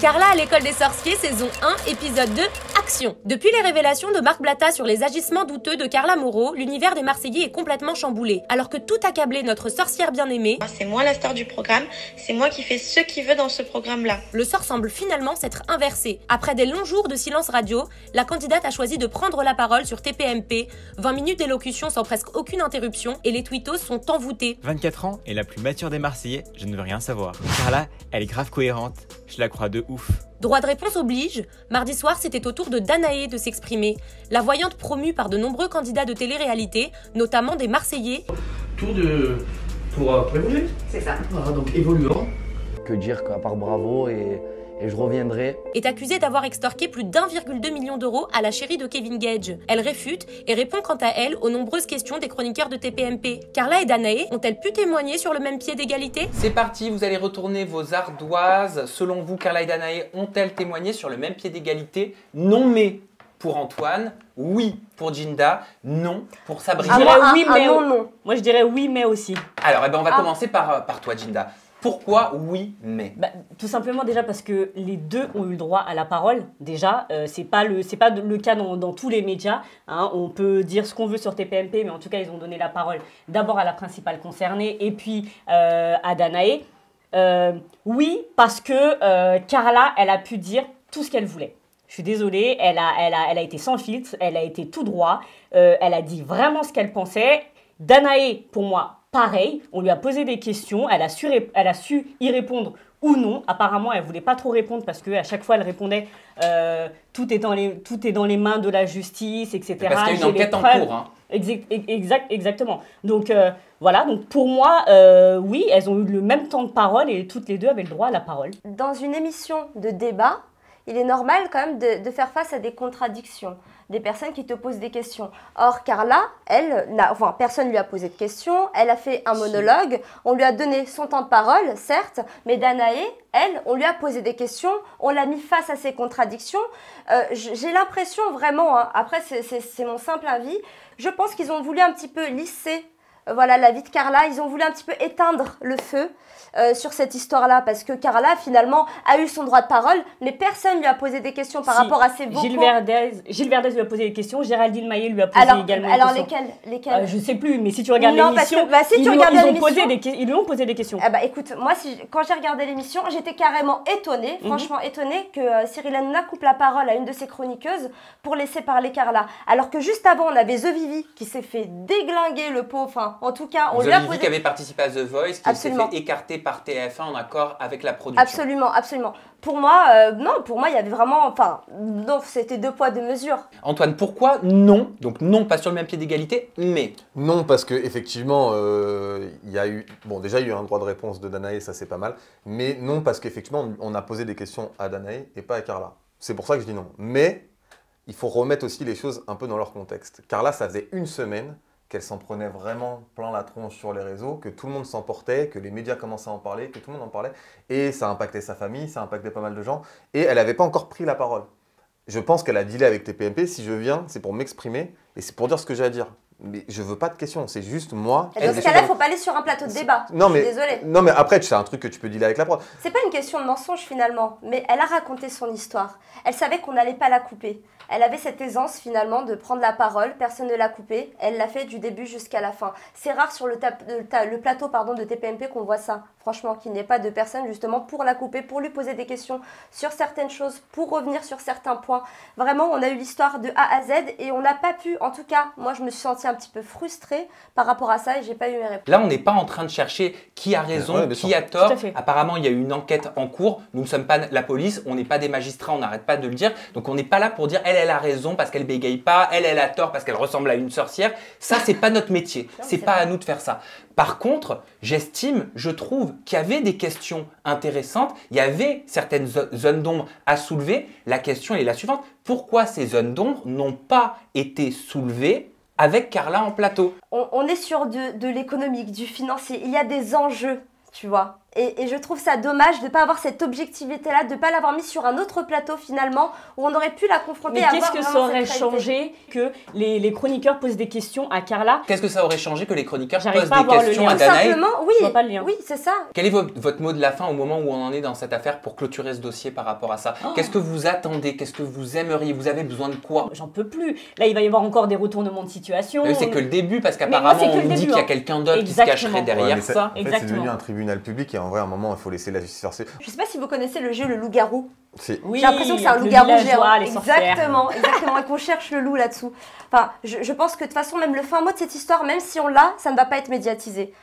Carla à l'école des sorciers, saison 1, épisode 2, action. Depuis les révélations de Marc Blatta sur les agissements douteux de Carla Moreau, l'univers des Marseillais est complètement chamboulé. Alors que tout accablait notre sorcière bien-aimée, c'est moi la star du programme, c'est moi qui fais ce qu'il veut dans ce programme-là. Le sort semble finalement s'être inversé. Après des longs jours de silence radio, la candidate a choisi de prendre la parole sur TPMP, 20 minutes d'élocution sans presque aucune interruption, et les tweetos sont envoûtés. 24 ans et la plus mature des Marseillais, je ne veux rien savoir. Carla, elle est grave cohérente, je la crois de ouf. Droit de réponse oblige, mardi soir c'était au tour de Danae de s'exprimer. La voyante promue par de nombreux candidats de télé-réalité, notamment des Marseillais. Pour évoluer. C'est ça. Voilà, donc évoluons. Que dire qu'à part bravo et je reviendrai. Est accusée d'avoir extorqué plus d'1,2 million d'euros à la chérie de Kevin Gage. Elle réfute et répond quant à elle aux nombreuses questions des chroniqueurs de TPMP. Carla et Danae ont-elles pu témoigner sur le même pied d'égalité? C'est parti, vous allez retourner vos ardoises. Selon vous, Carla et Danae ont-elles témoigné sur le même pied d'égalité? Non mais pour Antoine, oui pour Ginda, non pour Sabrina. Je dirais oui mais non. Moi je dirais oui mais aussi. Alors on va commencer par toi Ginda. Pourquoi oui mais? Tout simplement déjà parce que les deux ont eu le droit à la parole. Déjà, c'est pas le cas dans tous les médias. Hein. On peut dire ce qu'on veut sur TPMP, mais en tout cas ils ont donné la parole d'abord à la principale concernée et puis à Danae. Oui parce que Carla, elle a pu dire tout ce qu'elle voulait. Je suis désolée, elle a été sans filtre, elle a été tout droit, elle a dit vraiment ce qu'elle pensait. Danae, pour moi, pareil, on lui a posé des questions, elle a su y répondre ou non. Apparemment, elle ne voulait pas trop répondre parce qu'à chaque fois, elle répondait tout est dans les mains de la justice, etc. Parce qu'il y a une enquête en cours. Hein. Exactement. Donc, voilà, donc pour moi, oui, elles ont eu le même temps de parole et toutes les deux avaient le droit à la parole. Dans une émission de débat, il est normal quand même de faire face à des contradictions, des personnes qui te posent des questions. Or, Carla, personne ne lui a posé de questions, elle a fait un monologue, on lui a donné son temps de parole, certes, mais Danae, elle, on lui a posé des questions, on l'a mis face à ces contradictions. J'ai l'impression vraiment, hein, après c'est mon simple avis, je pense qu'ils ont voulu un petit peu lisser la vie de Carla, ils ont voulu un petit peu éteindre le feu sur cette histoire-là, parce que Carla, finalement, a eu son droit de parole, mais personne lui a posé des questions par rapport à ses vocaux. Gilles Verdez lui a posé des questions, Géraldine Maillet lui a posé également des questions. Alors, lesquelles je ne sais plus, mais si tu regardes l'émission, ils lui ont posé des questions. Écoute, moi, quand j'ai regardé l'émission, j'étais carrément étonnée, franchement étonnée, que Cyril Hanouna coupe la parole à une de ses chroniqueuses pour laisser parler Carla. Alors que juste avant, on avait The Vivi qui s'est fait déglinguer le pauvre, enfin, en tout cas, on lui a posé... qui avait participé à The Voice, qui s'est fait écarter par TF1 en accord avec la production. Absolument. Pour moi, il y avait vraiment... non, c'était deux poids, deux mesures. Antoine, pourquoi non? Donc non, pas sur le même pied d'égalité, mais... Non, parce qu'effectivement, il y a eu... Bon, déjà, il y a eu un droit de réponse de Danae, ça c'est pas mal. Mais non, parce qu'effectivement, on a posé des questions à Danae et pas à Carla. C'est pour ça que je dis non. Mais il faut remettre aussi les choses un peu dans leur contexte. Carla, ça faisait une semaine qu'elle s'en prenait vraiment plein la tronche sur les réseaux, que tout le monde s'en portait, que les médias commençaient à en parler, que tout le monde en parlait. Et ça impactait sa famille, ça impactait pas mal de gens. Et elle n'avait pas encore pris la parole. Je pense qu'elle a dealé avec TPMP. Si je viens, c'est pour m'exprimer et c'est pour dire ce que j'ai à dire. Mais je veux pas de questions, c'est juste moi. Et dans ce cas-là, il ne faut pas aller sur un plateau de débat. Non, mais, désolée. Non, mais après, c'est un truc que tu peux dealer avec la prod. C'est pas une question de mensonge finalement, mais elle a raconté son histoire. Elle savait qu'on n'allait pas la couper. Elle avait cette aisance finalement de prendre la parole, personne ne l'a coupée. Elle l'a fait du début jusqu'à la fin. C'est rare sur le plateau de TPMP qu'on voit ça. Franchement, qu'il n'y ait pas de personne justement pour la couper, pour lui poser des questions sur certaines choses, pour revenir sur certains points. Vraiment, on a eu l'histoire de A à Z et on n'a pas pu, en tout cas, moi je me suis sentie un petit peu frustrée par rapport à ça et j'ai pas eu mes réponses. Là, on n'est pas en train de chercher qui a raison, qui a tort. Apparemment, il y a eu une enquête en cours. Nous ne sommes pas la police, on n'est pas des magistrats, on n'arrête pas de le dire. Donc, on n'est pas là pour dire elle a raison parce qu'elle bégaye pas, elle a tort parce qu'elle ressemble à une sorcière. Ça, c'est pas notre métier. C'est pas à nous de faire ça. Par contre, je trouve qu'il y avait des questions intéressantes. Il y avait certaines zones d'ombre à soulever. La question est la suivante. Pourquoi ces zones d'ombre n'ont pas été soulevées avec Carla en plateau? On est sur de l'économique, du financier. Il y a des enjeux, tu vois. Et je trouve ça dommage de ne pas avoir cette objectivité-là, de ne pas l'avoir mis sur un autre plateau finalement, où on aurait pu la confronter. Mais qu'est-ce que ça aurait changé que les chroniqueurs posent des questions à Carla? Qu'est-ce que ça aurait changé que les chroniqueurs posent des questions à Danae? Simplement, oui, je vois pas le lien. Oui, c'est ça. Quel est votre mot de la fin au moment où on en est dans cette affaire pour clôturer ce dossier par rapport à ça? Qu'est-ce que vous attendez? Qu'est-ce que vous aimeriez? Vous avez besoin de quoi? J'en peux plus. Là, il va y avoir encore des retournements de situation. Mais c'est que le début, parce qu'apparemment, on dit qu'il y a quelqu'un d'autre qui se cacherait derrière ça. En fait, c'est devenu un tribunal public et en vrai, à un moment, il faut laisser la justice faire. Je sais pas si vous connaissez le jeu Le Loup-Garou. Oui, j'ai l'impression que c'est un loup-garou géant. Exactement, exactement, et qu'on cherche le loup là-dessous. Enfin, je pense que de toute façon, même le fin mot de cette histoire, même si on l'a, ça ne va pas être médiatisé.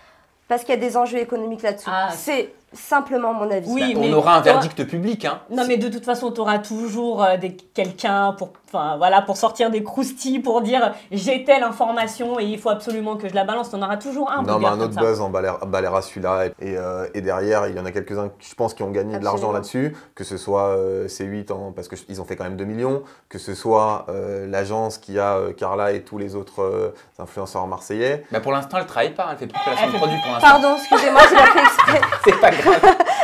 Parce qu'il y a des enjeux économiques là-dessous. C'est simplement mon avis. Oui, on aura un verdict public. Hein. Non, mais de toute façon, tu auras toujours quelqu'un pour sortir des croustilles, pour dire j'ai telle information et il faut absolument que je la balance. Tu en auras toujours un. Non, mais un autre buzz en balera celui-là. Et derrière, il y en a quelques-uns, je pense, qui ont gagné de l'argent là-dessus. Que ce soit C8, parce qu'ils ont fait quand même 2 millions. Que ce soit l'agence qui a Carla et tous les autres influenceurs marseillais. Mais pour l'instant, elle ne travaille pas. Elle fait plus de placement de produits pour l'instant. Pardon, excusez-moi, j'ai pas fait exprès. C'est pas grave.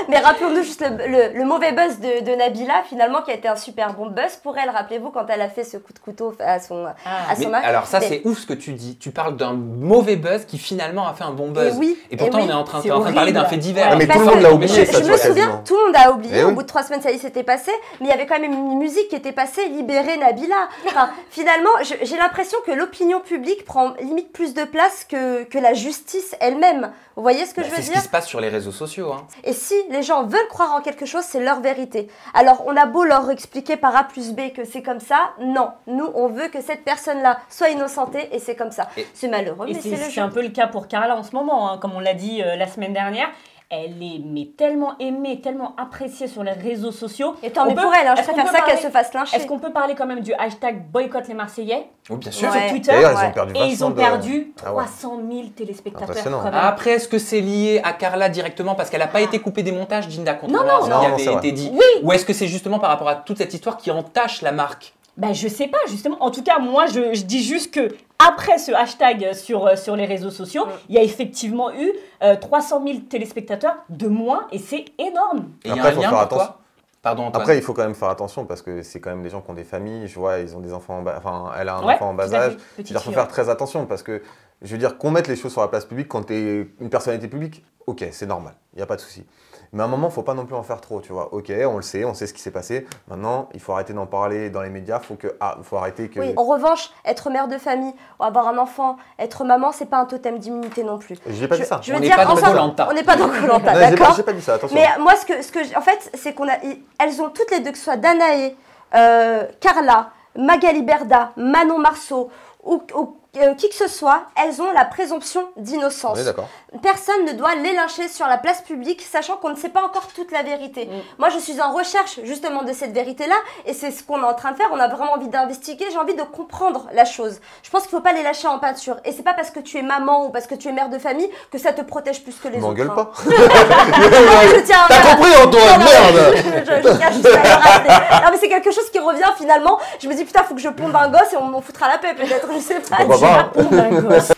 Mais rappelons-nous juste le mauvais buzz de Nabila, finalement, qui a été un super bon buzz pour elle. Rappelez-vous, quand elle a fait ce coup de couteau à son mari. Alors ça, c'est ouf ce que tu dis. Tu parles d'un mauvais buzz qui finalement a fait un bon buzz. Et pourtant, on est en train de parler d'un fait divers. Mais tout le monde l'a oublié, ça, je me souviens, tout le monde a oublié. Au bout de 3 semaines, ça y est, c'était passé. Mais il y avait quand même une musique qui était passée, Libérer Nabila. Enfin, finalement, j'ai l'impression que l'opinion publique prend limite plus de place que la justice elle-même. Vous voyez ce que je veux dire? C'est ce qui se passe sur les réseaux sociaux. Hein. Et si les gens veulent croire en quelque chose, c'est leur vérité. Alors, on a beau leur expliquer par A plus B que c'est comme ça, non. Nous, on veut que cette personne-là soit innocentée et c'est comme ça. C'est malheureux, mais c'est le jeu. C'est un peu le cas pour Carla en ce moment, hein, comme on l'a dit la semaine dernière. Elle est tellement aimée, tellement appréciée sur les réseaux sociaux. Et tant mieux pour elle, hein, je préfère ça qu'elle se fasse lyncher. Est-ce qu'on peut parler quand même du hashtag boycott les Marseillais? Oui, bien sûr. Sur Twitter. Et ils ont perdu 300 000 téléspectateurs. Après, est-ce que c'est lié à Carla directement parce qu'elle n'a pas été coupée des montages d'Inda contre non, ce qui avait été dit? Oui. Ou est-ce que c'est justement par rapport à toute cette histoire qui entache la marque? Je sais pas, justement. En tout cas, moi, je dis juste que après ce hashtag sur les réseaux sociaux, il y a effectivement eu 300 000 téléspectateurs de moins et c'est énorme. Et il y a un lien, pourquoi? Pardon, Antoine. Après, il faut quand même faire attention parce que c'est quand même des gens qui ont des familles. Je vois, ils ont des enfants, elle a un enfant en bas âge. Il faut faire très attention parce que, je veux dire, qu'on mette les choses sur la place publique quand tu es une personnalité publique, ok, c'est normal, il n'y a pas de souci. Mais à un moment, il ne faut pas non plus en faire trop, tu vois. Ok, on sait ce qui s'est passé. Maintenant, il faut arrêter d'en parler dans les médias. Faut arrêter que... Oui, en revanche, être mère de famille, ou avoir un enfant, être maman, c'est pas un totem d'immunité non plus. J'ai pas dit ça. On n'est pas dans Koh-Lanta. On n'est pas dans Koh-Lanta, d'accord. J'ai pas dit ça, attention. Mais moi, en fait, c'est elles ont toutes les deux, que ce soit Danae, Carla, Magali Berda, Manon Marceau, ou qui que ce soit, elles ont la présomption d'innocence. Personne ne doit les lyncher sur la place publique, sachant qu'on ne sait pas encore toute la vérité. Moi, je suis en recherche justement de cette vérité-là, et c'est ce qu'on est en train de faire. On a vraiment envie d'investiguer, j'ai envie de comprendre la chose. Je pense qu'il ne faut pas les lâcher en peinture. Et c'est pas parce que tu es maman ou parce que tu es mère de famille que ça te protège plus que les autres. M'engueule pas. T'as compris, Antoine, merde. Je tiens juste à le rappeler. Non, mais c'est quelque chose qui revient finalement. Je me dis, putain, faut que je ponde un gosse et on m'en foutra la paix peut-être, je sais pas. Pourquoi pas. Pondre un gosse.